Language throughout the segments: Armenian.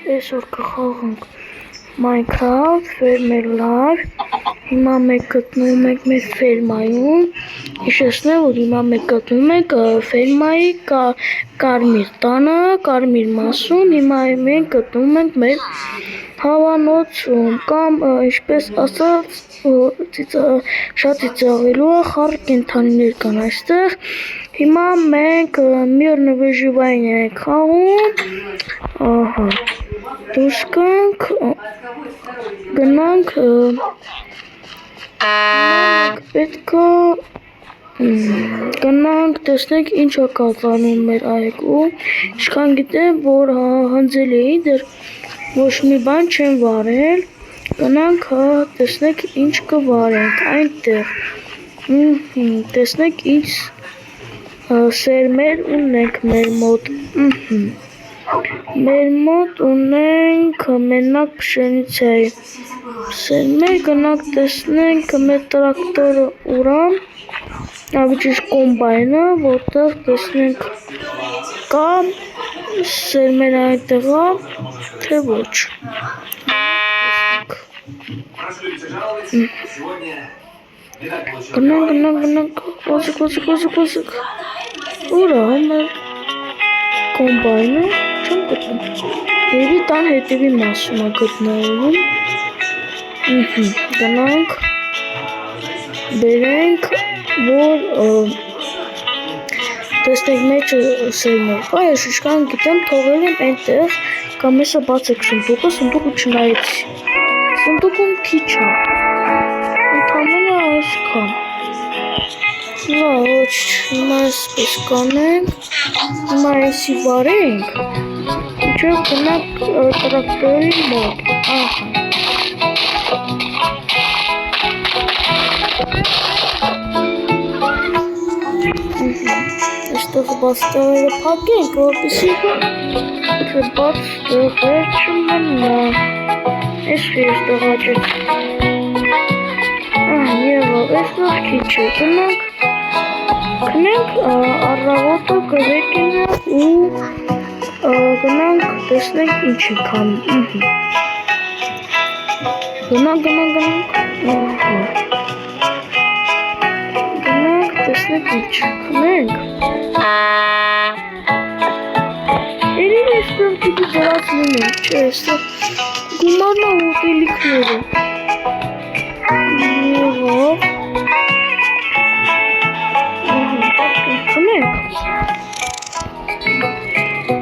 Այսօր կխաղանք Minecraft Farmer Live։ Հիմա մենք գտնվում ենք մեր ֆերմայում։ Հիշեցնեմ, որ հիմա մենք գտնվում ենք ֆերմայի կարմիր տանը, կարմիր մասում։ Հիմա մենք գտնվում ենք մեր հավանոցում կամ ինչպես ասած, շատ ծիծաղելու է, խառը կենդանիներ կան այստեղ։ Հիմա մենք միրն վեժիվային ենք խաղում։ Ահա, դուրս գնանք, պետք է գնանք, տեսնենք ինչ է կատարում մեր այգում։ Ինչքան գիտեմ, որ հնձել էի, դեռ ոչ մի բան չեմ վարել։ Գնանք, տեսնենք ինչ կվարենք այնտեղ։ Տեսնենք ինչ սերմեր ունենք մեր մոտ։ Մեր մոտ ունենք մենակ պշենիցայի սերմեր, գնանք տեսնենք մեր տրակտորը ուրամ, ավիճիշ կոմբայնը, որտեղ տեսնենք կա սերմեր այնտեղա, թե ոչ։ Գնանք, ոզիկ, ուր է մեր կոմբայնը, չեմ գտնում, եվի տան հետևի մասում է գտնվում, գնանք, բերենք, որ տեսնենք մեջը սերմեր, այս ինչքան գիտեմ թողել եմ այնտեղ, կամ եսը բացեք սնդուկը չնայեցի, սնդուկում քիչ է, ընդամենը այսքան, ոչ, հիմա այսպես կանենք, հիմա այսի վարենք, ինչով գնանք տրակտորի մոտ, ահա, այստեղ բաց տեղերը փակենք, որպեսզի բաց տեղեր չմնա, այս խիստեղ աճեց, եղավ, այստեղ քիչ է, գնանք առավոտը կվեկինը ու գնանք տեսնենք ինչ ենք անում, գնանք, տեսնենք ինչ քնենք, երին այստեղ պիտի դրած լինենք, չէ, այստեղ գումարն է ուտելիքները, եղավ, քնենք,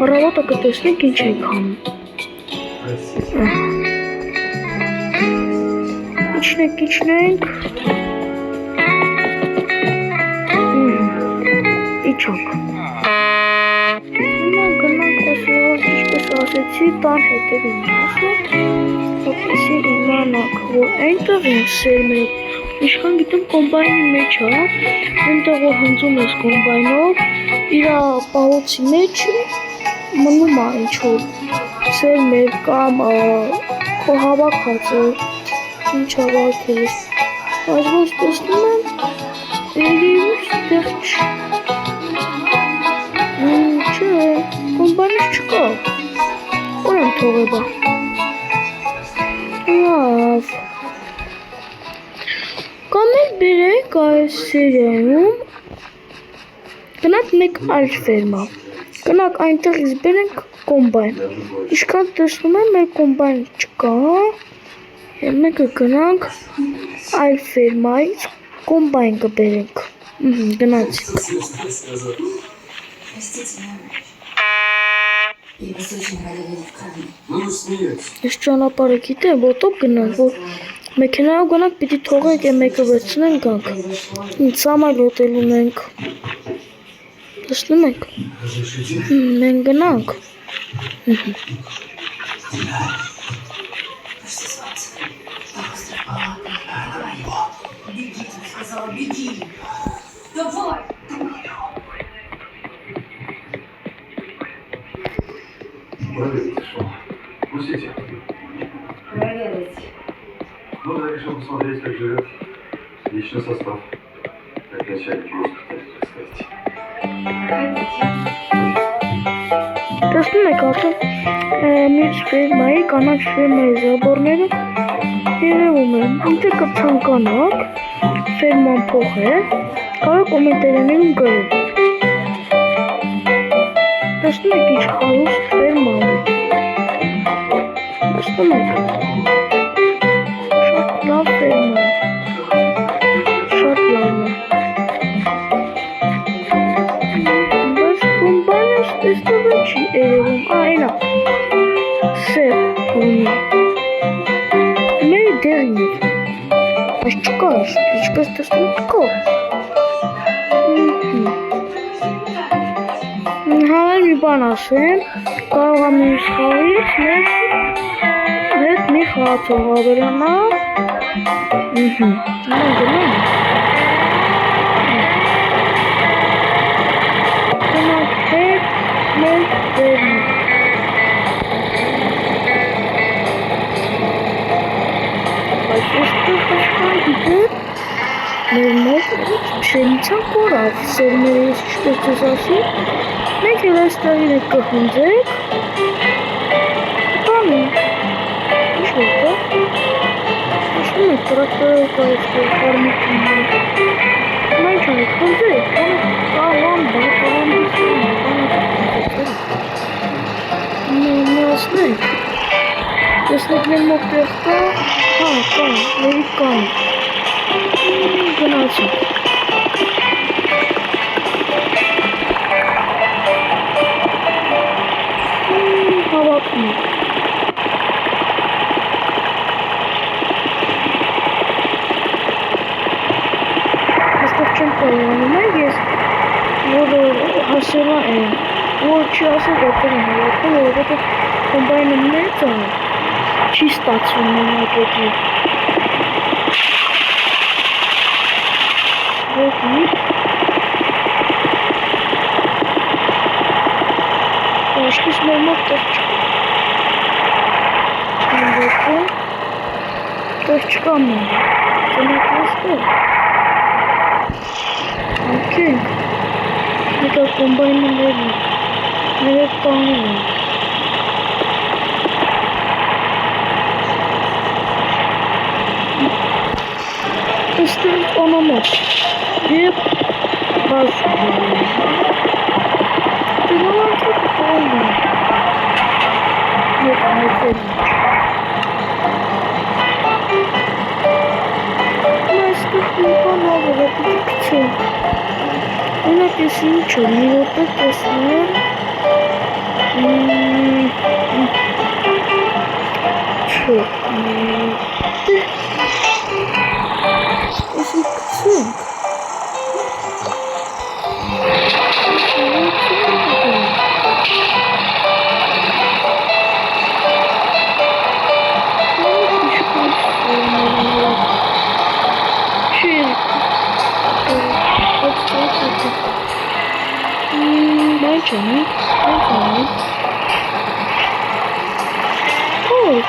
առավոտը կտեսնենք ինչ ենք անում, իջնենք, իջանք, հիմա գնանք ինչպես ասեցի, տան հետևի մասը, որպեսզի իմանանք, որ այնտեղ են սերմեր, ինչքան գիտեմ կոմբայնի մեջ է, այնտեղ որ հնձում ես կոմբայնով, իր պահոցի մեջ մնում է ինչ-որ սերմեր կամ քո հավաքածը, ինչ հավաքել ես, բայց ոչ տեսնում եմ, երևի ստեղ չէ, կոմբայնից չկա, որ եմ թողել բա, լավ, կամ էլ բերենք այս սերիայում, գնանք մեկ այլ ֆերմա, գնանք այնտեղից բերենք կոմբայն, ինչքան տեսնում եմ մեր կոմբայն չկա, և մեկը գնանք այլ ֆերմայից կոմբայն կբերենք, գնացինք, ես ճանապարհը գիտեմ, ոտով գնանք, որ մեքենայով գնանք, պիտի թողենք և մեկը վերցնենք գանք, ինձ համար ոտել ունենք, տեսնում եք, մենք գնանք, Пустите. Проверить. Ну да, решил посмотреть, как живет личный состав. Как начальник госпиталя, так сказать. Տեսնում եք արդեն մյուս ֆերմայի կանաչ ֆերմայի զաբորները երևում են։ Եթե կցանկանաք ֆերման փոխել, կարող կոմենտարիներում գրել։ Տեսնում եք ինչ հարուստ ֆերմա ունի։ Տեսնում եք։ Շատ լավ ֆերմա է։ Շատ լավն է։ Բայց կոմբայնը տեսնողը չի երևում։ Այնա։ Սև ունի։ Մերի դեղին է։ Բայց չկա, ինչպես տեսնում չկա։ Հավեր մի բան ասեմ, կարող եմ մյուս խաղից մեզ հետ մի խաղացող հավերանա։ Գնանք հետ մեզ վերնի։ Բայց ոստեղ աշխան գիտեր, մեր մեզ պշենիցան կորավ, սերմերը ես ինչպես ձեզ ասի, մենք էլ այստեղին եք կխունձեք, բանի, ինչ որտա, աշվում եք տրակտորով կա այստեղ կարմիկին, մենք չան եք խունձեք, կաղամբա, կաղամբիսում, միասնենք, տեսնեք մեր մոտ տեղ կա, հա, կա, լերիկ կան, գնացինք, հավակնում եք, այստեղ չեմ կարողանում եք, ես որը հասելա եմ, որ չի ասել որտեղ եմ հավակում, որովհետև կոմբայնը մեծ է, չի ստացվում մենակետի, ոտիկ, աշխիս մեր մոտ տեղ չկա, տեղ չկա մեր, տնեք աստեղ, ակենք, հետո կոմբայնը ներն, ներև տանում ենք, այստեղ անամոց և բազում դրանք կողում են և այդել այստեղ նիպան ավերը պիտի կցենք ունակ ես ինչ է մի ոտեղ տեսնեմ չէ Եսի կցենք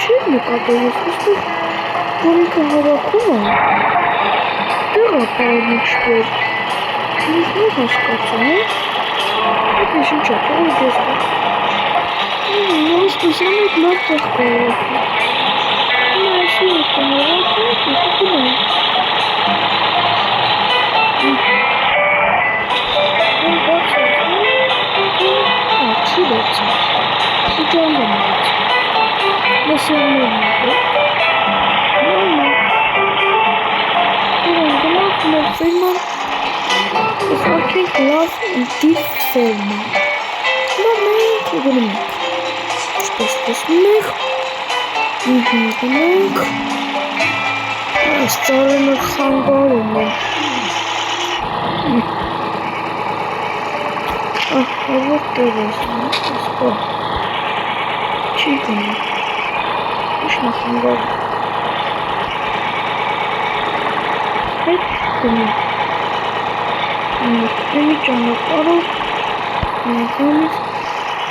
Չէր նկատել ես ուստեղ, որ ինքը հավաքում է, տեղա պարմի չպեր, ինձ նոր հասկացա, հետ ես ինչ է, տողը դեստեղ, նորս պեսան էդ լավ տեղ կարողը, այսի էդ կնորակը, կուտում է, չի բացա, չի ճանդ եմ բացա, ես եմ եմ մեր ֆերման ես աչենք լավ դիվ ֆերման նա մենք գնում ենք ինչպես տեսնում եք գնում ենք այս ծառերը խանգարում են որտեղ ես ասպա չի գնում ինչ նախանգարում հետ գնում մի ճանապարհով նայքանից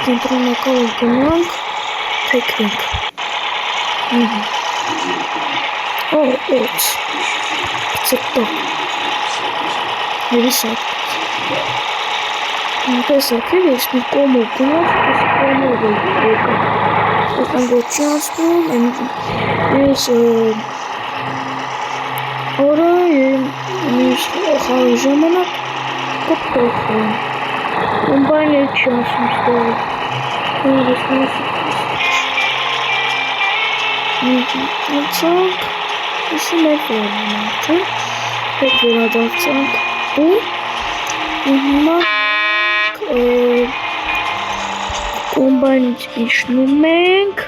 կենտրոնակալով գնանք թեքնենք օց ծտո երիս այդ տեսեք, ես մի կոմոր գնաց, ես կոմոր եկա։ Եկան գործի անցնում, ես օրը ես խաղի ժամանակ կփոխում։ Կոմբայն էլ չի ասում ստորը։ Անցանք, եսի մեր վերանանքը, հետ վերադարձանք ու հիմա կոմբայնից իջնում ենք,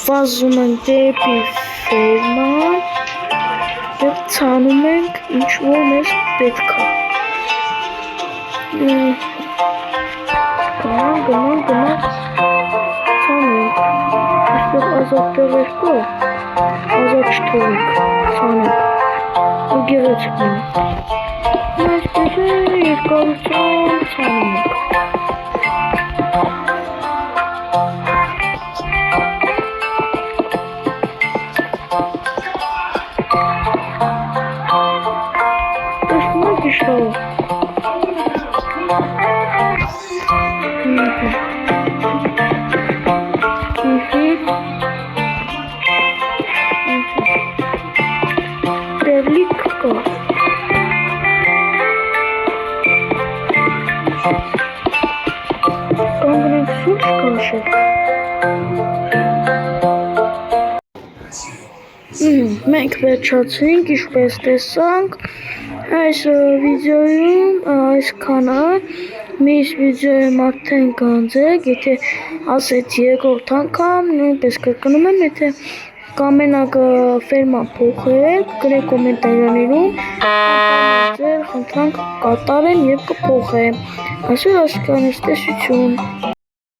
վազում ենք դեպի ֆերման և ցանում ենք ինչ որ մեզ պետք է։ Գնանք, ցանենք, այստեղ ազատ տեղեր կա, ազատ չթողեք, ցանենք, ու գեղեցիկ մնա։ Այսպես է երկարությամբ ցանում ենք։ Տեսնում եք իշտավը։ Դերլիկ կա։ Կանգնենք սուրճ կաշեք։ Մենք վերջացրինք, ինչպես տեսանք, այս վիդեոյում այսքանը, մյուս վիդեոյում արդեն կանձեք, եթե ասեց երկրորդ անգամ, նույնպես կրկնում եմ, եթե կամենաք ֆերմա փոխել, գրեք կոմենտարներում, ձեր խնդրանք կատարեմ և կփոխեմ։ Այսօր հասկանաց, տեսություն։